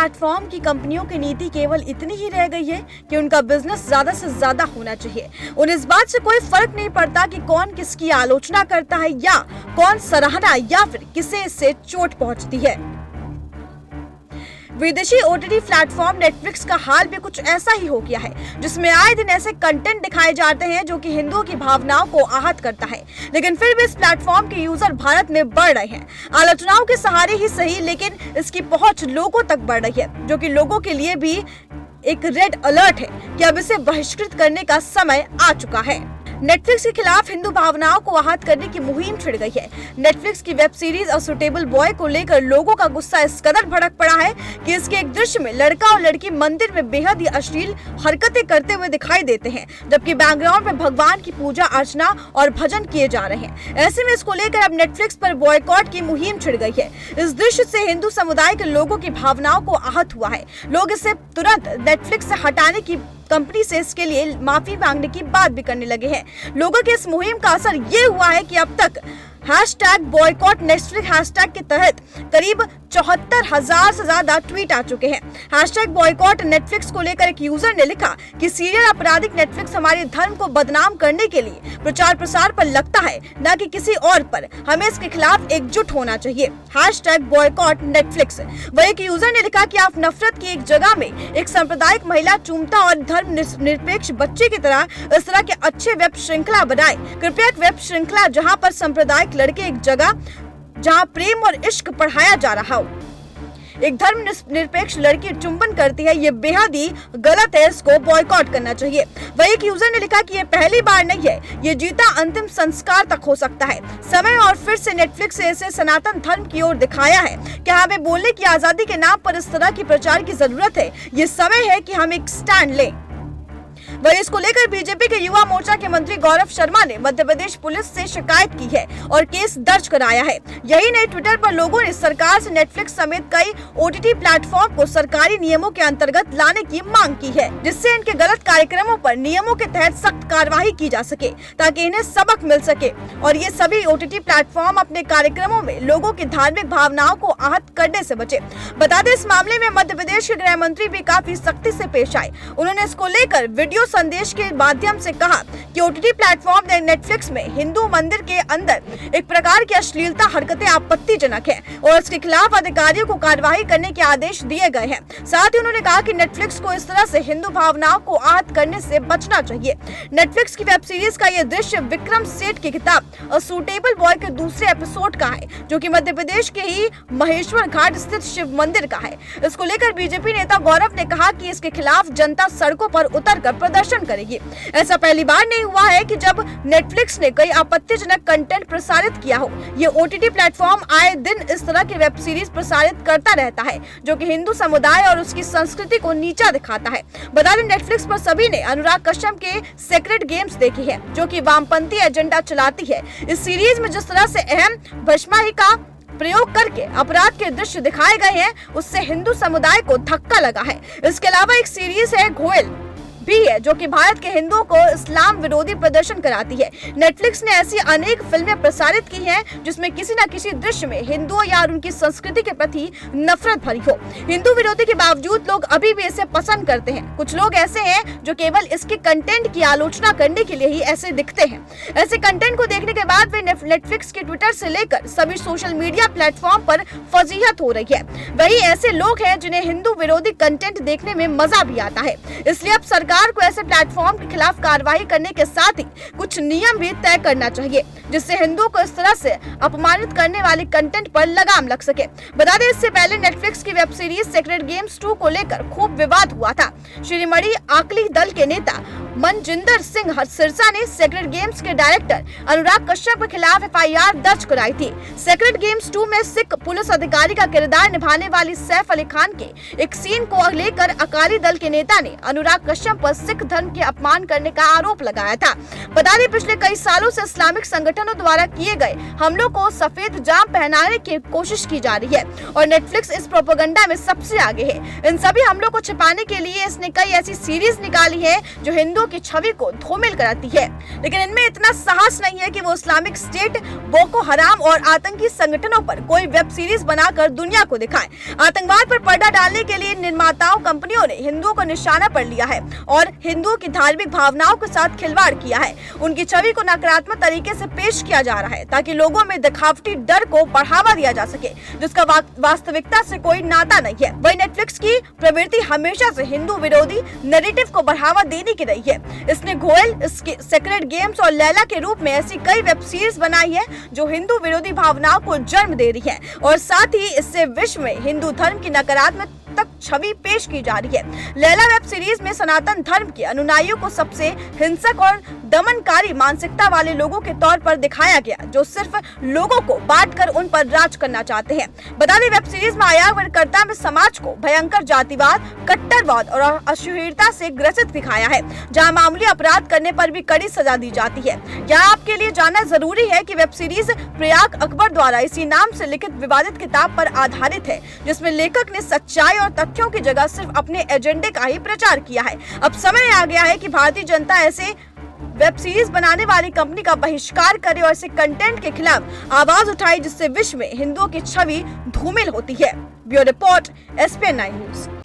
Platform की कंपनियों की नीति केवल इतनी ही रह गई है कि उनका बिजनेस ज्यादा से ज्यादा होना चाहिए। उन्हें इस बात से कोई फर्क नहीं पड़ता कि कौन किसकी आलोचना करता है या कौन सराहना या फिर किसे इससे चोट पहुंचती है। विदेशी ओटीटी प्लेटफॉर्म नेटफ्लिक्स का हाल भी कुछ ऐसा ही हो गया है, जिसमें आए दिन ऐसे कंटेंट दिखाए जाते हैं जो कि हिंदुओं की भावनाओं को आहत करता है। लेकिन फिर भी इस प्लेटफॉर्म के यूजर भारत में बढ़ रहे हैं। आलोचनाओं के सहारे ही सही, लेकिन इसकी पहुंच लोगों तक बढ़ रही है, जो कि लोगों के लिए भी एक रेड अलर्ट है कि अब इसे बहिष्कृत करने का समय आ चुका है। नेटफ्लिक्स के खिलाफ हिंदू भावनाओं को आहत करने की मुहिम छिड़ गई है। नेटफ्लिक्स की web series a suitable boy को लेकर लोगों का गुस्सा इस कदर भड़क पड़ा है कि इसके एक दृश्य में लड़का और लड़की मंदिर में बेहद ही अश्लील हरकतें करते हुए दिखाई देते हैं, जबकि बैकग्राउंड में भगवान की पूजा अर्चना और भजन किए जा रहे हैं। ऐसे में इसको लेकर अब नेटफ्लिक्स पर बॉयकॉट की मुहिम छिड़ गई है। इस दृश्य से हिंदू समुदाय के लोगों की भावनाओं को आहत हुआ है। लोग इसे तुरंत नेटफ्लिक्स से हटाने की कंपनी से इसके लिए माफी मांगने की बात भी करने लगे हैं। लोगों के इस मुहिम का असर ये हुआ है कि अब तक #बॉयकॉट नेटफ्लिक्स हैशटैग के तहत करीब 74,000 से ज्यादा ट्वीट आ चुके हैं। #बॉयकॉट नेटफ्लिक्स को लेकर एक यूजर ने लिखा कि सीरियल आपराधिक नेटफ्लिक्स हमारे धर्म को बदनाम करने के लिए प्रचार प्रसार पर लगता है, न कि किसी और पर। हमें इसके खिलाफ एकजुट होना चाहिए। #Boycott Netflix. वही एक यूजर ने लिखा कि आप नफरत की एक जगह में एक सांप्रदायिक महिला चूमता और धर्म निरपेक्ष बच्चे की तरह इस तरह के अच्छे वेब श्रृंखला बनाए। कृपया एक वेब श्रृंखला जहाँ पर सांप्रदायिक लड़के एक जगह जहां प्रेम और इश्क पढ़ाया जा रहा हो, एक धर्म निरपेक्ष लड़की चुंबन करती है, ये बेहद ही गलत है, इसको बॉयकॉट करना चाहिए। वही एक यूजर ने लिखा कि ये पहली बार नहीं है, ये जीता अंतिम संस्कार तक हो सकता है। समय और फिर से नेटफ्लिक्स ने इसे सनातन धर्म की ओर दिखाया है। क्या हमें बोलने की आजादी के नाम पर इस तरह की प्रचार की जरूरत है? ये समय है कि हम एक स्टैंड लें। वही इसको लेकर बीजेपी के युवा मोर्चा के मंत्री गौरव शर्मा ने मध्य प्रदेश पुलिस से शिकायत की है और केस दर्ज कराया है। यही नहीं, ट्विटर पर लोगों ने सरकार से नेटफ्लिक्स समेत कई ओटीटी प्लेटफॉर्म को सरकारी नियमों के अंतर्गत लाने की मांग की है, जिससे इनके गलत कार्यक्रमों पर नियमों के तहत सख्त कार्रवाई की जा सके, ताकि इन्हें सबक मिल सके और ये सभी ओटीटी प्लेटफॉर्म अपने कार्यक्रमों में लोगों की धार्मिक भावनाओं को आहत करने से बचे। बता दें, इस मामले में मध्य प्रदेश के गृह मंत्री भी काफी सख्ती से पेश आए। उन्होंने इसको लेकर वीडियो संदेश के माध्यम से कहा कि ओटीटी प्लेटफॉर्म ने नेटफ्लिक्स में हिंदू मंदिर के अंदर एक प्रकार की अश्लीलता हरकतें आपत्तिजनक है और इसके खिलाफ अधिकारियों को कार्रवाई करने के आदेश दिए गए हैं। साथ ही उन्होंने कहा कि नेटफ्लिक्स को इस तरह से हिंदू भावनाओं को आहत करने से बचना चाहिए। नेटफ्लिक्स की वेब सीरीज का यह दृश्य विक्रम सेठ की किताब अ सुटेबल बॉय के दूसरे एपिसोड का है, जो कि मध्य प्रदेश के ही महेश्वर घाट स्थित शिव मंदिर का है। इसको लेकर बीजेपी नेता गौरव ने कहा कि इसके खिलाफ जनता सड़कों पर उतरकर प्रदर्शन करेगी। ऐसा पहली बार नहीं हुआ है कि जब नेटफ्लिक्स ने कई आपत्तिजनक कंटेंट प्रसारित किया हो। ये ओटीटी प्लेटफॉर्म आए दिन इस तरह की वेब सीरीज प्रसारित करता रहता है, जो कि हिंदू समुदाय और उसकी संस्कृति को नीचा दिखाता है। बता दें, नेटफ्लिक्स पर सभी ने अनुराग कश्यप के सेक्रेड गेम्स देखी है, जो कि वामपंथी एजेंडा चलाती है। इस सीरीज में जिस तरह से अहम भस्माही का प्रयोग करके अपराध के दृश्य दिखाए गए हैं, उससे हिंदू समुदाय को धक्का लगा है। इसके अलावा एक सीरीज है घोयल भी है, जो कि भारत के हिंदुओं को इस्लाम विरोधी प्रदर्शन कराती है। नेटफ्लिक्स ने ऐसी अनेक फिल्में प्रसारित की हैं जिसमें किसी न किसी दृश्य में हिंदुओं या उनकी संस्कृति के प्रति नफरत भरी हो। हिंदू विरोधी के बावजूद लोग अभी भी इसे पसंद करते हैं। कुछ लोग ऐसे हैं जो केवल इसके कंटेंट की आलोचना करने के लिए ही ऐसे दिखते हैं। ऐसे कंटेंट को देखने के बाद भी नेटफ्लिक्स के ट्विटर से लेकर सभी सोशल मीडिया प्लेटफॉर्म पर फजीहत हो रही है। वही ऐसे लोग हैं जिन्हें हिंदू विरोधी कंटेंट देखने में मजा भी आता है। इसलिए अब सरकार को ऐसे प्लेटफॉर्म के खिलाफ कार्रवाई करने के साथ ही कुछ नियम भी तय करना चाहिए, जिससे हिंदुओं को इस तरह से अपमानित करने वाले कंटेंट पर लगाम लग सके। बता दें, इससे पहले नेटफ्लिक्स की वेब सीरीज सेक्रेड गेम्स 2 को लेकर खूब विवाद हुआ था। श्रीमणी अकाली दल के नेता मनजिंदर सिंह सिरसा ने सेक्रेड गेम्स के डायरेक्टर अनुराग कश्यप के खिलाफ FIR दर्ज कराई थी। सेक्रेड गेम्स 2 में सिख पुलिस अधिकारी का किरदार निभाने वाली सैफ अली खान के एक सीन को लेकर अकाली दल के नेता ने अनुराग कश्यप पर सिख धर्म के अपमान करने का आरोप लगाया था। बता दें, पिछले कई सालों से इस्लामिक संगठनों द्वारा किए गए हमलों को सफेद जाम पहनाने की कोशिश की जा रही है और नेटफ्लिक्स इस प्रोपेगेंडा में सबसे आगे है। इन सभी हमलों को छिपाने के लिए इसने कई ऐसी सीरीज निकाली है जो हिंदुओं की छवि को धूमिल कराती है, लेकिन इनमें इतना साहस नहीं है कि वो इस्लामिक स्टेट, बोको हराम और आतंकी संगठनों पर कोई वेब सीरीज बनाकर दुनिया को दिखाएं। आतंकवाद पर पर्दा डालने के लिए निर्माताओं कंपनियों ने हिंदुओं को निशाना पर लिया है और हिंदुओं की धार्मिक भावनाओं के साथ खिलवाड़ किया है। उनकी छवि को नकारात्मक तरीके से पेश किया जा रहा है ताकि लोगों में दिखावटी डर को बढ़ावा दिया जा सके, जिसका वास्तविकता से कोई नाता नहीं है। वही नेटफ्लिक्स की प्रवृत्ति हमेशा से हिंदू विरोधी नैरेटिव को बढ़ावा देने की रही है। इसने घोयल, सेक्रेड गेम्स और लैला के रूप में ऐसी कई वेब सीरीज बनाई है जो हिंदू विरोधी भावनाओं को जन्म दे रही है और साथ ही इससे विश्व में हिंदू धर्म की नकारात्मक छवि पेश की जा रही है। लैला वेब सीरीज में सनातन धर्म के अनुयायियों को सबसे हिंसक और दमनकारी मानसिकता वाले लोगों के तौर पर दिखाया गया, जो सिर्फ लोगों को बांटकर उन पर राज करना चाहते हैं। बता दें, वेब सीरीज में आयाकर्ता में समाज को भयंकर जातिवाद, कट्टरवाद और असहिष्णुता से ग्रसित दिखाया है, जहां मामूली अपराध करने पर भी कड़ी सजा दी जाती है। यहाँ आपके लिए जानना जरूरी है कि वेब सीरीज प्रयाग अकबर द्वारा इसी नाम से लिखित विवादित किताब पर आधारित है, जिसमें लेखक ने सच्चाई और तथ्यों की जगह सिर्फ अपने एजेंडे का ही प्रचार किया है। अब समय आ गया है कि भारतीय जनता ऐसे वेब सीरीज बनाने वाली कंपनी का बहिष्कार करे और ऐसे कंटेंट के खिलाफ आवाज उठाए, जिससे विश्व में हिंदुओं की छवि धूमिल होती है। Bureau report, SPN9 news.